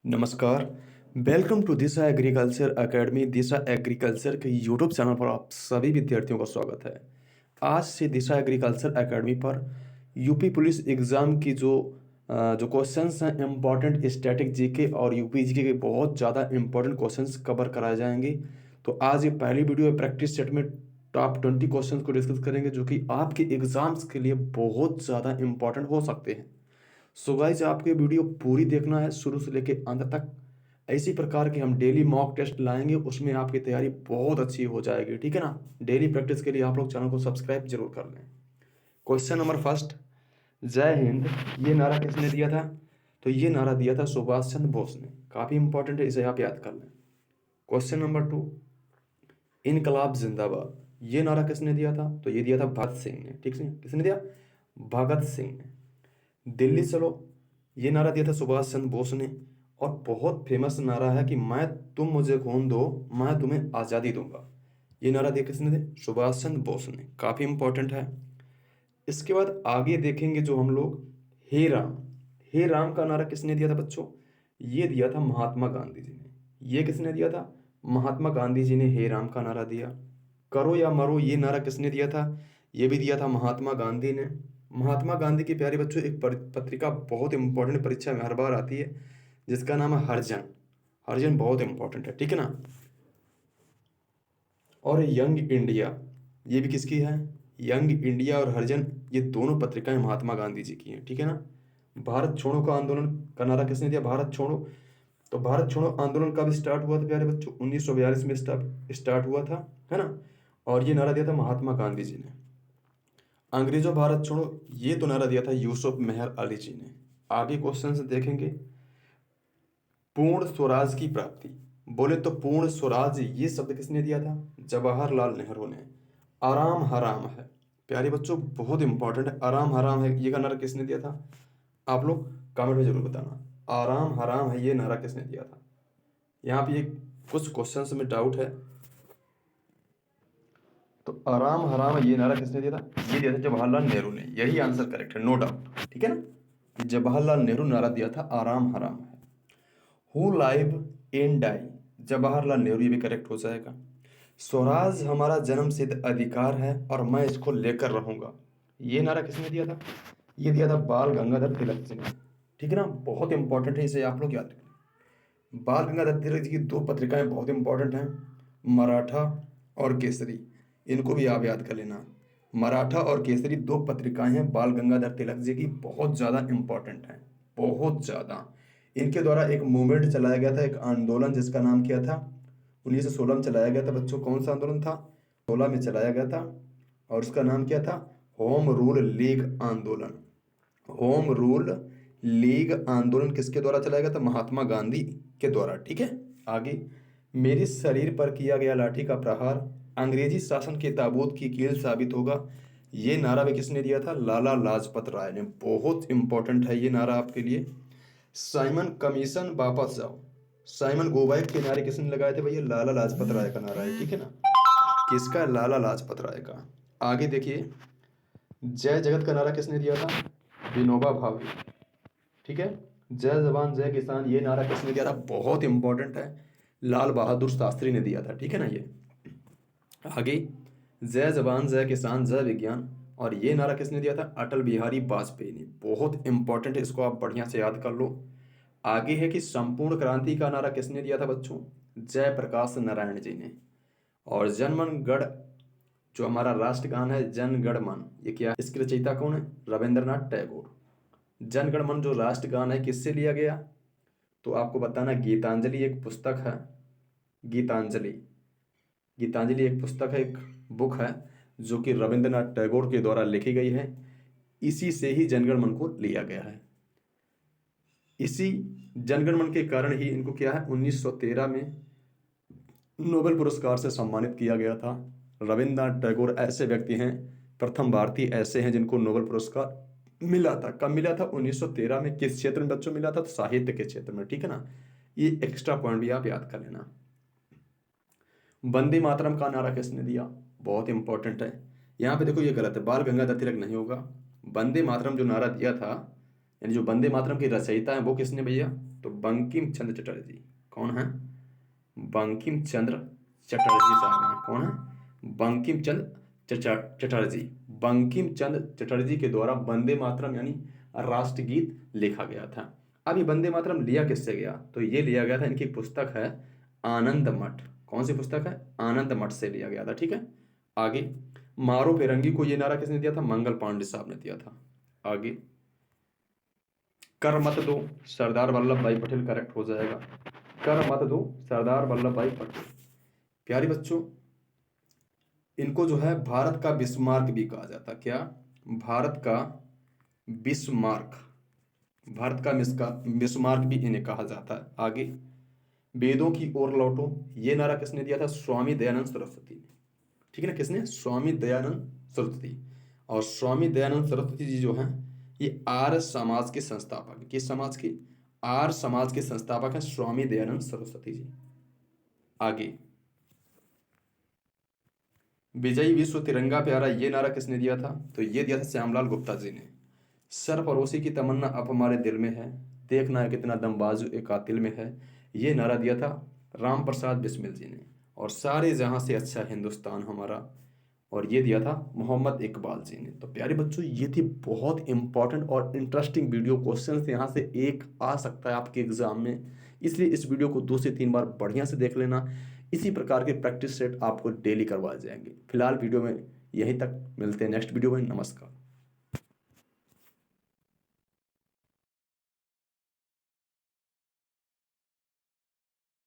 नमस्कार, welcome to Disha agriculture academy. Disha agriculture के YouTube channel पर आप सभी विद्यार्थियों का स्वागत है। आज से दिशा एग्रीकल्चर अकेडमी पर यूपी पुलिस एग्ज़ाम की जो क्वेश्चंस हैं इम्पॉर्टेंट स्टैटिक जीके और यूपी जीके के बहुत ज़्यादा इम्पॉर्टेंट क्वेश्चंस कवर कराए जाएंगे। तो आज ये पहली वीडियो है, प्रैक्टिस सेट में टॉप 20 क्वेश्चंस को डिस्कस करेंगे जो कि आपके एग्ज़ाम्स के लिए बहुत ज़्यादा इम्पॉर्टेंट हो सकते हैं। सो गाइस, आपको ये वीडियो पूरी देखना है शुरू से लेके अंत तक। इसी प्रकार के हम डेली मॉक टेस्ट लाएंगे, उसमें आपकी तैयारी बहुत अच्छी हो जाएगी, ठीक है ना। डेली प्रैक्टिस के लिए आप लोग चैनल को सब्सक्राइब जरूर कर लें। क्वेश्चन नंबर फर्स्ट, जय हिंद ये नारा किसने दिया था? तो ये नारा दिया था सुभाष चंद्र बोस ने। काफ़ी इंपॉर्टेंट है, इसे आप याद कर लें। क्वेश्चन नंबर 2, इनकलाब जिंदाबाद ये नारा किसने दिया था? तो ये दिया था भगत सिंह ने। ठीक है, किसने दिया? भगत सिंह ने। दिल्ली चलो ये नारा दिया था सुभाष चंद्र बोस ने। और बहुत फेमस नारा है कि मैं तुम मुझे खून दो मैं तुम्हें आज़ादी दूंगा। ये नारा दिया किसने थे? सुभाष चंद्र बोस ने। काफ़ी इंपॉर्टेंट है। इसके बाद आगे देखेंगे जो हम लोग, हे राम। हे राम का नारा किसने दिया था बच्चों? ये दिया था महात्मा गांधी जी ने। ये किसने दिया था? महात्मा गांधी जी ने हे राम का नारा दिया। करो या मरो ये नारा किसने दिया था? ये भी दिया था महात्मा गांधी ने। महात्मा गांधी की प्यारे बच्चों एक पत्रिका बहुत इंपॉर्टेंट परीक्षा में हर बार आती है जिसका नाम है हरिजन। हरिजन बहुत इंपॉर्टेंट है, ठीक है ना। और यंग इंडिया ये भी किसकी है? यंग इंडिया और हरिजन ये दोनों पत्रिकाएं महात्मा गांधी जी की हैं, ठीक है ना। भारत छोड़ो का आंदोलन का नारा किसने दिया? भारत छोड़ो। तो भारत छोड़ो आंदोलन कब स्टार्ट हुआ था प्यारे बच्चों? 1942 में स्टार्ट हुआ था, है ना। और ये नारा दिया था महात्मा गांधी जी ने। अंग्रेजों भारत छोड़ो ये तो नारा दिया था यूसुफ मेहर अली जी ने। आगे क्वेश्चन से देखेंगे, पूर्ण स्वराज की प्राप्ति बोले तो पूर्ण स्वराज ये शब्द किसने दिया था? जवाहरलाल नेहरू ने। आराम हराम है प्यारे बच्चों, बहुत इंपॉर्टेंट है। आराम हराम है ये का नारा किसने दिया था? आप लोग कमेंट में जरूर बताना। आराम हराम है ये नारा किसने दिया था? यहाँ पे कुछ क्वेश्चंस में डाउट है। तो आराम हराम है ये नारा किसने दिया था? ये दिया था जवाहरलाल नेहरू ने। यही आंसर करेक्ट है, नो डाउट, ठीक है ना। ये जवाहरलाल नेहरू नारा दिया था आराम हराम है। Who live and die Jawaharlal Nehru, ये भी करेक्ट हो जाएगा। स्वराज हमारा जन्म सिद्ध अधिकार है और मैं इसको लेकर रहूंगा, ये नारा किसने दिया था? ये दिया था बाल गंगाधर तिलक जी ने, ठीक है ना। बहुत इंपॉर्टेंट है, इसे आप लोग याद रखें। बाल गंगाधर तिलक जी की दो पत्रिकाएं बहुत इंपॉर्टेंट हैं, मराठा और केसरी। इनको भी आप याद कर लेना। मराठा और केसरी दो पत्रिकाएं हैं बाल गंगाधर तिलक जी की, बहुत ज़्यादा इंपॉर्टेंट हैं, बहुत ज़्यादा। इनके द्वारा एक मूवमेंट चलाया गया था, एक आंदोलन जिसका नाम क्या था? 1916 में चलाया गया था बच्चों। कौन सा आंदोलन था? 16 में चलाया गया था और उसका नाम क्या था? होम रूल लीग आंदोलन। होम रूल लीग आंदोलन किसके द्वारा चलाया गया था? महात्मा गांधी के द्वारा, ठीक है। आगे, मेरे शरीर पर किया गया लाठी का प्रहार अंग्रेजी शासन के ताबूत की कील साबित होगा, ये नारा भी किसने दिया था? लाला लाजपत राय ने। बहुत इंपॉर्टेंट है ये नारा आपके लिए। साइमन कमीशन वापस जाओ, साइमन गोबाइक के नारे किसने लगाए थे भैया? लाला लाजपत राय का नारा है, ठीक है ना। किसका? लाला लाजपत राय का। आगे देखिए, जय जगत का नारा किसने दिया था? विनोबा भावे, ठीक है। जय जवान जय किसान ये नारा किसने दिया था? बहुत इंपॉर्टेंट है, लाल बहादुर शास्त्री ने दिया था, ठीक है ना। ये आगे, जय जवान जय किसान जय विज्ञान, और ये नारा किसने दिया था? अटल बिहारी वाजपेयी ने। बहुत इंपॉर्टेंट है, इसको आप बढ़िया से याद कर लो। आगे है कि संपूर्ण क्रांति का नारा किसने दिया था बच्चों? जयप्रकाश नारायण जी ने। और जनमन गढ़ जो हमारा राष्ट्रगान है जन गण मन, ये क्या? इसके रचयिता कौन है? रविंद्रनाथ टैगोर। जन गण मन जो राष्ट्रगान है किससे लिया गया? तो आपको बताना, गीतांजलि एक पुस्तक है। गीतांजलि, गीतांजलि एक पुस्तक है, एक बुक है जो कि रविंद्रनाथ टैगोर के द्वारा लिखी गई है। इसी से ही जनगण मन को लिया गया है। इसी जनगण मन के कारण ही इनको क्या है, 1913 में नोबेल पुरस्कार से सम्मानित किया गया था। रविंद्रनाथ टैगोर ऐसे व्यक्ति हैं, प्रथम भारतीय ऐसे हैं जिनको नोबेल पुरस्कार मिला था। कब मिला था? 1913 में। किस क्षेत्र में बच्चों मिला था? तो साहित्य के क्षेत्र में, ठीक है ना। ये एक्स्ट्रा पॉइंट भी आप याद कर लेना। वंदे मातरम का नारा किसने दिया? बहुत इंपॉर्टेंट है। यहाँ पे देखो ये गलत है, बाल गंगाधर तिलक नहीं होगा। वंदे मातरम जो नारा दिया था यानी जो वंदे मातरम की रचयिता है वो किसने भैया, तो बंकिम चंद्र चटर्जी। कौन है, बंकिम चंद्र चटर्जी साहब हैं। कौन है, बंकिम चंद्र चटर्जी। बंकिम चंद्र चटर्जी के द्वारा वंदे मातरम यानी राष्ट्रगीत लिखा गया था। अब ये वंदे मातरम लिया किससे गया, तो ये लिया गया था, इनकी पुस्तक है आनंद मठ। कौन सी पुस्तक है, आनंद मठ से लिया गया था। ठीक है, आगे मारो फिरंगी को ये नारा किसने दिया था, मंगल पांडे साहब ने दिया था। आगे कर मत दो, सरदार वल्लभ भाई पटेल करेक्ट हो जाएगा। कर मत दो, सरदार वल्लभ भाई पटेल। प्यारे बच्चों, इनको जो है भारत का बिस्मार्क भी कहा जाता। क्या, भारत का बिस्मार्क, भारत का बिस्मार्क भी इन्हें कहा जाता है। आगे वेदों की ओर लौटो, ये नारा किसने दिया था, स्वामी दयानंद सरस्वती ने। ठीक है ना, किसने, स्वामी दयानंद सरस्वती। और स्वामी दयानंद सरस्वती जी जो हैं ये आर्य समाज के संस्थापक हैं। किस समाज के, आर्य समाज के संस्थापक हैं स्वामी दयानंद सरस्वती जी। आगे विजयी विश्व तिरंगा प्यारा, ये नारा किसने दिया था, तो ये दिया था श्यामलाल गुप्ता जी ने। सरफरोशी की तमन्ना अब हमारे दिल में है, देखना है कितना दम बाजू एक कातिल में है, ये नारा दिया था राम प्रसाद बिस्मिल जी ने। और सारे जहां से अच्छा हिंदुस्तान हमारा, और ये दिया था मोहम्मद इकबाल जी ने। तो प्यारे बच्चों, ये थी बहुत इंपॉर्टेंट और इंटरेस्टिंग वीडियो। क्वेश्चन यहाँ से एक आ सकता है आपके एग्जाम में, इसलिए इस वीडियो को 2 से 3 बार बढ़िया से देख लेना। इसी प्रकार के प्रैक्टिस सेट आपको डेली करवाए जाएंगे। फिलहाल वीडियो में यहीं तक, मिलते हैं नेक्स्ट वीडियो में। नमस्कार।